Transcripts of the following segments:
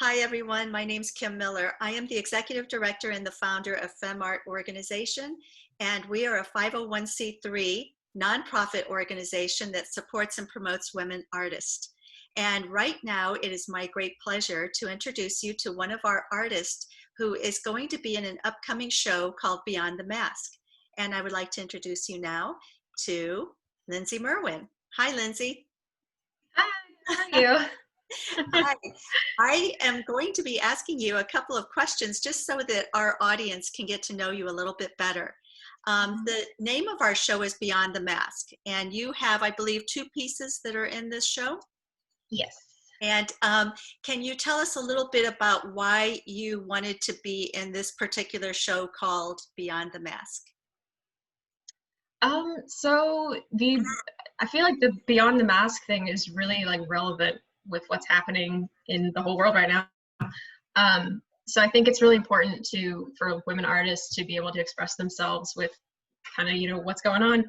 Hi, everyone. My name's Kim Miller. I am the Executive Director and the founder of FemArt organization, and we are a 501c3 nonprofit organization that supports and promotes women artists. And right now, it is my great pleasure to introduce you to one of our artists who is going to be in an upcoming show called Beyond the Mask. And I would like to introduce you now to Lindsay Merwin. Hi, Lindsay. Hi, how are you? Hi. I am going to be asking you a couple of questions just so that our audience can get to know you a little bit better. The name of our show is Beyond the Mask, and you have, I believe, two pieces that are in this show. Yes. And can you tell us a little bit about why you wanted to be in this particular show called Beyond the Mask? So I feel like the Beyond the Mask thing is really like relevant with what's happening in the whole world right now. So I think it's really important for women artists to be able to express themselves with kind of, what's going on.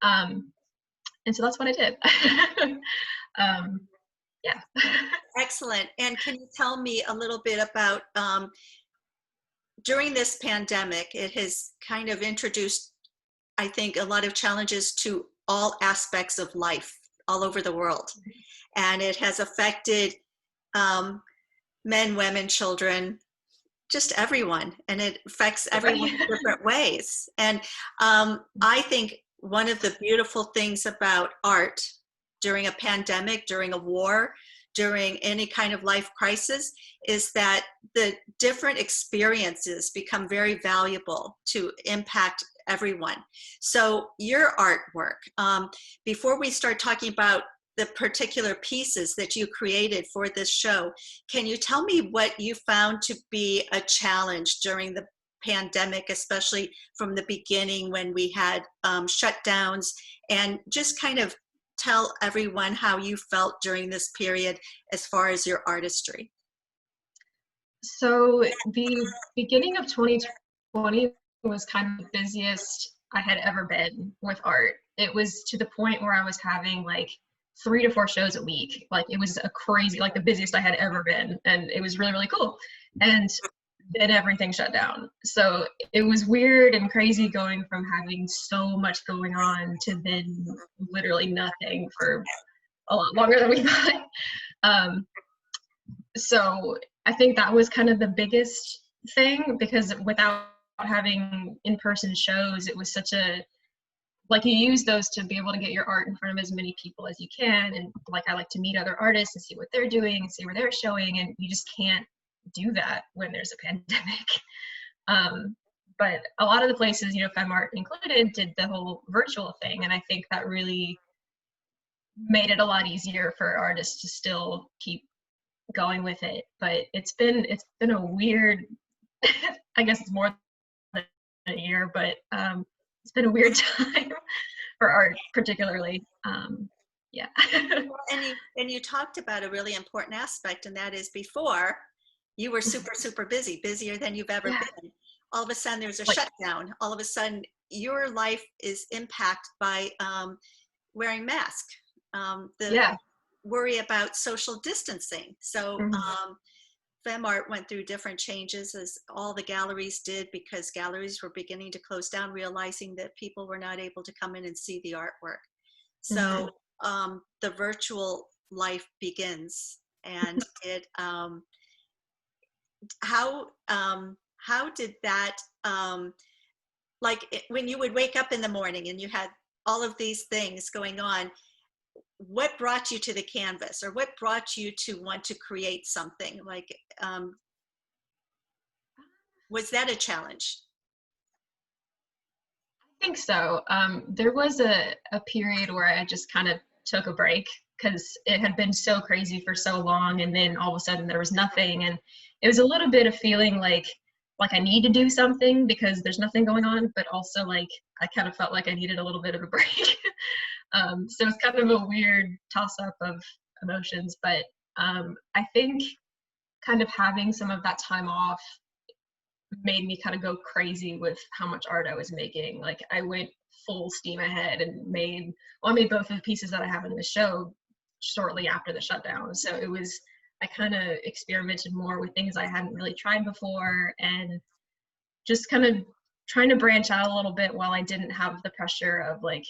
And so that's what I did. Yeah. Excellent. And can you tell me a little bit about during this pandemic, it has kind of introduced, I think, a lot of challenges to all aspects of life all over the world. And it has affected men, women, children, just everyone. And it affects everyone in different ways. And I think one of the beautiful things about art during a pandemic, during a war, during any kind of life crisis, is that the different experiences become very valuable to impact everyone. So your artwork, before we start talking about the particular pieces that you created for this show, can you tell me what you found to be a challenge during the pandemic, especially from the beginning when we had shutdowns, and just kind of tell everyone how you felt during this period as far as your artistry? So the beginning of 2020 was kind of the busiest I had ever been with art. It was to the point where I was having like 3 to 4 shows a week. Like it was a crazy, like the busiest I had ever been. And it was really, really cool. And then everything shut down. So it was weird and crazy going from having so much going on to then literally nothing for a lot longer than we thought. So I think that was kind of the biggest thing, because without having in-person shows, it was such a, like, you use those to be able to get your art in front of as many people as you can. And like, I like to meet other artists and see what they're doing and see where they're showing. And you just can't do that when there's a pandemic. But a lot of the places, FemArt included, did the whole virtual thing. And I think that really made it a lot easier for artists to still keep going with it. But it's been a weird, I guess it's more than a year, but it's been a weird time for art particularly. Yeah. And you talked about a really important aspect, and that is before you were super busy, busier than you've ever been. All of a sudden there's a shutdown. All of a sudden your life is impacted by wearing masks, the worry about social distancing. So FemArt went through different changes, as all the galleries did, because galleries were beginning to close down, realizing that people were not able to come in and see the artwork. So the virtual life begins, and it how did that when you would wake up in the morning and you had all of these things going on, what brought you to the canvas, or what brought you to want to create something? Like, was that a challenge? I think so. There was a period where I just kind of took a break because it had been so crazy for so long, and then all of a sudden there was nothing, and it was a little bit of feeling like I need to do something because there's nothing going on, but also like I kind of felt like I needed a little bit of a break. So it's kind of a weird toss-up of emotions, but I think kind of having some of that time off made me kind of go crazy with how much art I was making. Like I went full steam ahead and I made both of the pieces that I have in the show shortly after the shutdown. So it was I kind of experimented more with things I hadn't really tried before, and just kind of trying to branch out a little bit while I didn't have the pressure of like,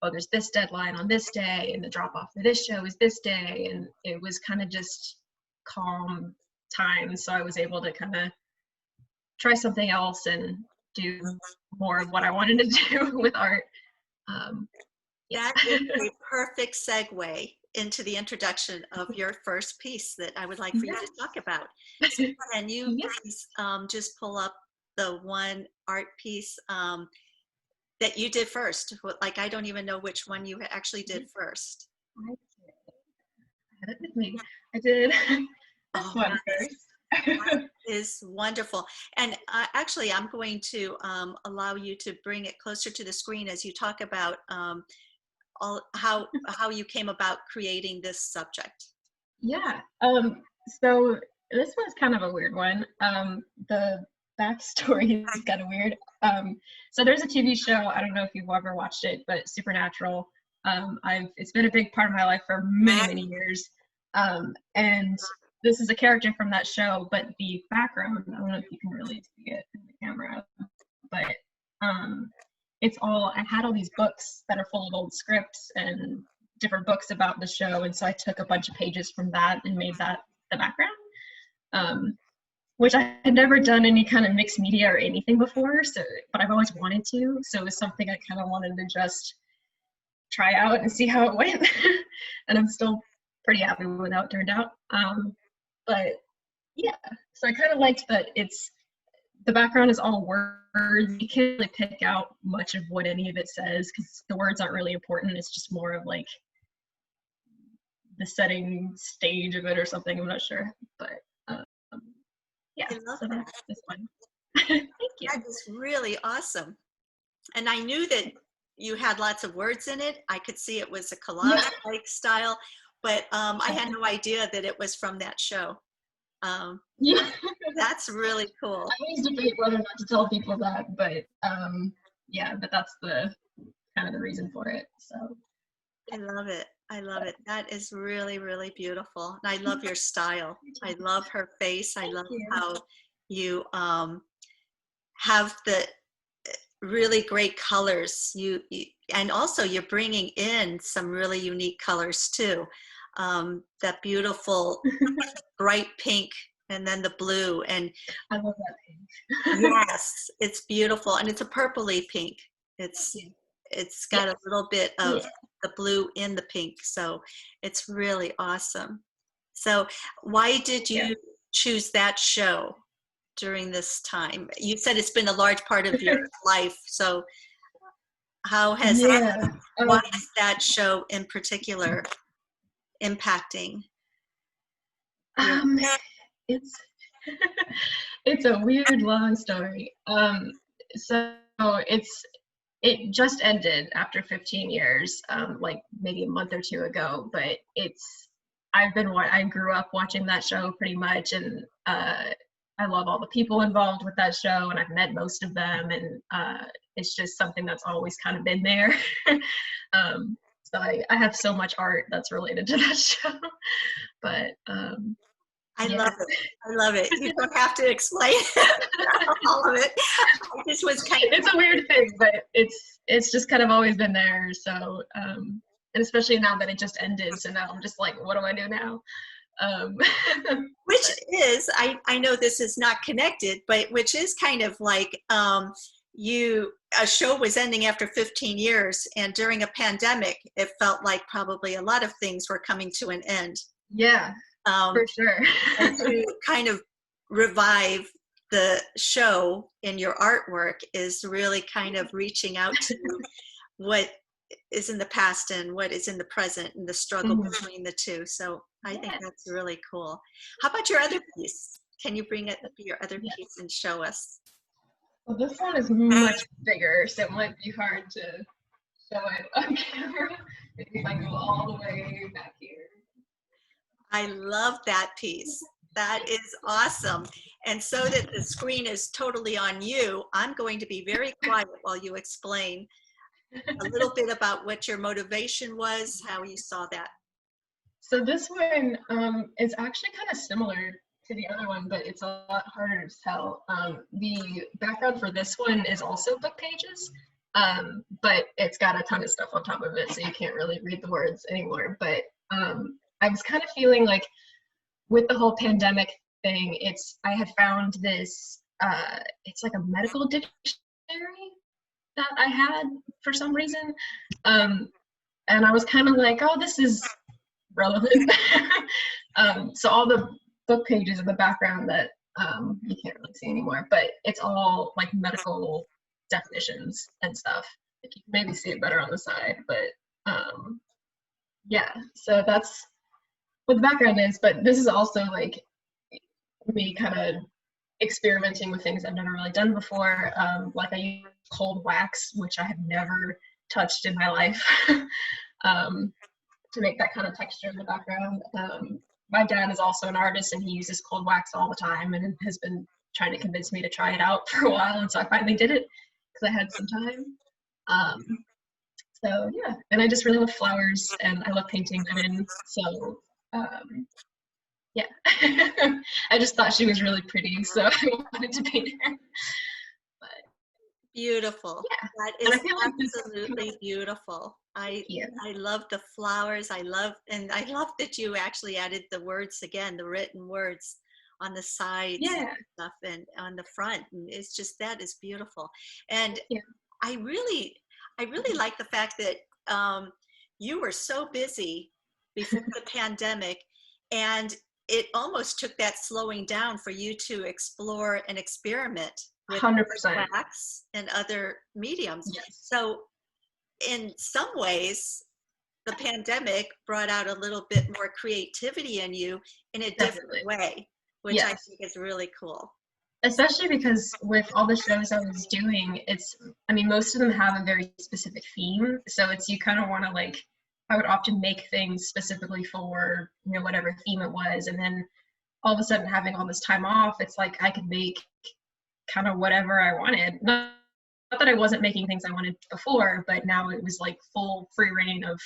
oh, there's this deadline on this day and the drop off for this show is this day. And it was kind of just calm time. So I was able to kind of try something else and do more of what I wanted to do with art. Yeah. That is a perfect segue into the introduction of your first piece that I would like for you to talk about. So can you please just pull up the one art piece that you did first? Like, I don't even know which one you actually did first. I had it with me. I did this one first. That is wonderful. And actually, I'm going to allow you to bring it closer to the screen as you talk about how you came about creating this subject. Yeah. So this one's kind of a weird one. The backstory is kind of weird. So there's a TV show, I don't know if you've ever watched it, but Supernatural. It's been a big part of my life for many years. And this is a character from that show, but the background, I don't know if you can really see it in the camera, but it's all, I had all these books that are full of old scripts and different books about the show, and so I took a bunch of pages from that and made that the background, which I had never done any kind of mixed media or anything before, so, but I've always wanted to, so it was something I kind of wanted to just try out and see how it went. And I'm still pretty happy with how it turned out. But yeah, so I kind of liked that the background is all words. You can't really pick out much of what any of it says because the words aren't really important. It's just more of like the setting stage of it or something. I'm not sure, but yeah. I love so that. that's this one. Thank you. That is really awesome. And I knew that you had lots of words in it. I could see it was a collage-like style, but I had no idea that it was from that show. Yeah. That's really cool. I always debate whether or not to tell people that, but yeah, but that's the kind of the reason for it. So I love it. I love it. That is really, really beautiful. And I love your style. I love her face. I love how you have the really great colors. And also you're bringing in some really unique colors too. That beautiful bright pink and then the blue. And I love that pink. yes, it's beautiful. And it's a purpley pink. It's got a little bit of the blue in the pink. So it's really awesome. So why did you choose that show during this time? You said it's been a large part of your life. So how has why is that show in particular impacting? It's a weird long story. So it just ended after 15 years, like maybe a month or two ago, but I grew up watching that show pretty much, and I love all the people involved with that show, and I've met most of them, and it's just something that's always kind of been there. So I have so much art that's related to that show, but I love it. I love it. You don't have to explain all of it. This was it's a weird thing, but it's just kind of always been there. So and especially now that it just ended, so now I'm just like, what do I do now? Which is, I know this is not connected, but which is kind of like a show was ending after 15 years, and during a pandemic, it felt like probably a lot of things were coming to an end. Yeah, for sure. And to kind of revive the show in your artwork is really kind of reaching out to what is in the past and what is in the present and the struggle between the two. So I think that's really cool. How about your other piece? Can you bring it your other piece and show us? Well, this one is much bigger, so it might be hard to show it on camera. Maybe if I go all the way back here. I love that piece. That is awesome. And so that the screen is totally on you, I'm going to be very quiet while you explain a little bit about what your motivation was, how you saw that. So this one is actually kind of similar to the other one, but it's a lot harder to tell. The background for this one is also book pages, but it's got a ton of stuff on top of it, so you can't really read the words anymore. But I was kind of feeling like with the whole pandemic thing, I had found this, it's like a medical dictionary that I had for some reason. And I was kind of like, oh, this is relevant. So all the book pages in the background that you can't really see anymore, but it's all like medical definitions and stuff. You can maybe see it better on the side, but yeah, so that's what the background is. But this is also like me kind of experimenting with things I've never really done before. Like I use cold wax, which I have never touched in my life, to make that kind of texture in the background. My dad is also an artist, and he uses cold wax all the time and has been trying to convince me to try it out for a while, and so I finally did it because I had some time. So yeah, and I just really love flowers, and I love painting women, so yeah. I just thought she was really pretty, so I wanted to paint her. But Beautiful. yeah, That and I is feel like absolutely beautiful. yeah. I love the flowers. I love that you actually added the words again, the written words on the sides and Yeah, stuff and on the front. And it's just, that is beautiful. And yeah, I really, I really like the fact that you were so busy before the pandemic, and it almost took that slowing down for you to explore and experiment with 100%. wax and other mediums. Yes, So in some ways, the pandemic brought out a little bit more creativity in you in a different definitely. way, which I Yes. think is really cool. Especially because with all the shows I was doing, I mean, most of them have a very specific theme. So you kind of want to like, I would often make things specifically for, whatever theme it was. And then all of a sudden having all this time off, it's like I could make kind of whatever I wanted. Not that I wasn't making things I wanted before, but now it was like full free reign of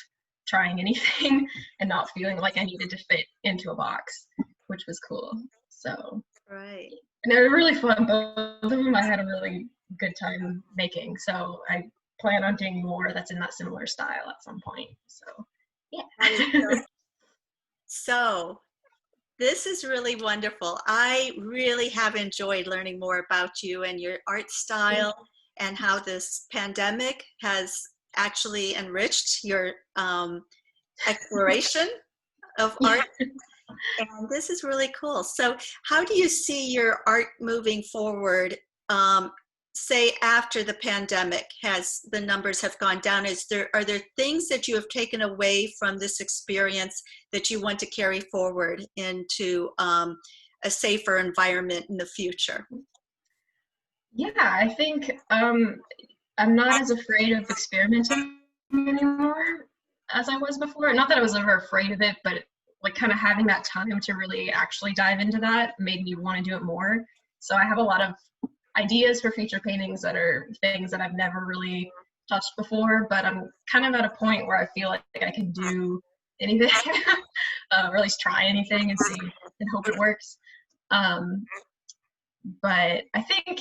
trying anything and not feeling like I needed to fit into a box, which was cool. So, Right. and they were really fun. Both of them I had a really good time making. So I plan on doing more that's in that similar style at some point. So, That is yeah. so this is really wonderful. I really have enjoyed learning more about you and your art style and how this pandemic has actually enriched your exploration of Yeah. art. And this is really cool. So how do you see your art moving forward, say after the pandemic, has the numbers have gone down? Are there things that you have taken away from this experience that you want to carry forward into a safer environment in the future? Yeah, I think I'm not as afraid of experimenting anymore as I was before. Not that I was ever afraid of it, but like kind of having that time to really actually dive into that made me want to do it more. So I have a lot of ideas for future paintings that are things that I've never really touched before, but I'm kind of at a point where I feel like I can do anything, or at least try anything and see and hope it works. Um, but I think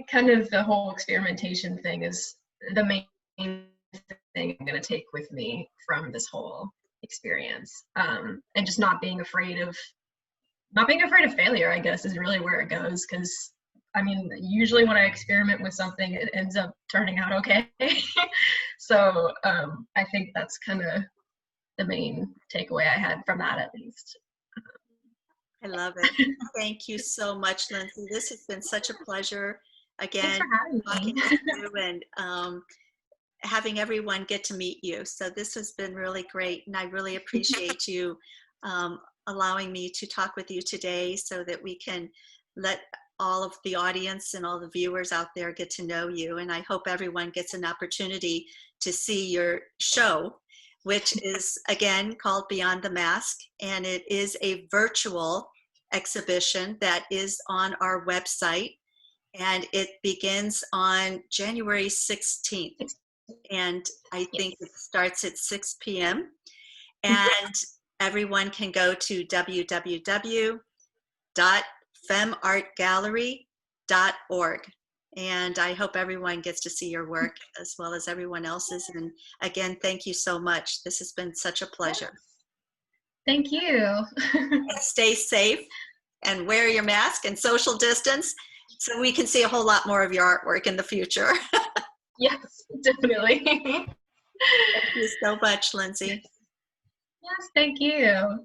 kind of the whole experimentation thing is the main thing I'm going to take with me from this whole experience. And just not being afraid of failure, I guess, is really where it goes. Because I mean, usually when I experiment with something, it ends up turning out okay. So I think that's kind of the main takeaway I had from that, at least. I love it. Thank you so much, Lindsay. This has been such a pleasure Thanks again for having talking me. with you and having everyone get to meet you. So this has been really great, and I really appreciate you allowing me to talk with you today so that we can let all of the audience and all the viewers out there get to know you. And I hope everyone gets an opportunity to see your show, which is again called Beyond the Mask, and it is a virtual exhibition that is on our website, and it begins on January 16th. And I think Yes. it starts at 6 p.m. And everyone can go to www.femartgallery.org. And I hope everyone gets to see your work as well as everyone else's. And again, thank you so much. This has been such a pleasure. Thank you. Stay safe and wear your mask and social distance so we can see a whole lot more of your artwork in the future. Yes, definitely. Thank you so much, Lindsay. Yes, thank you.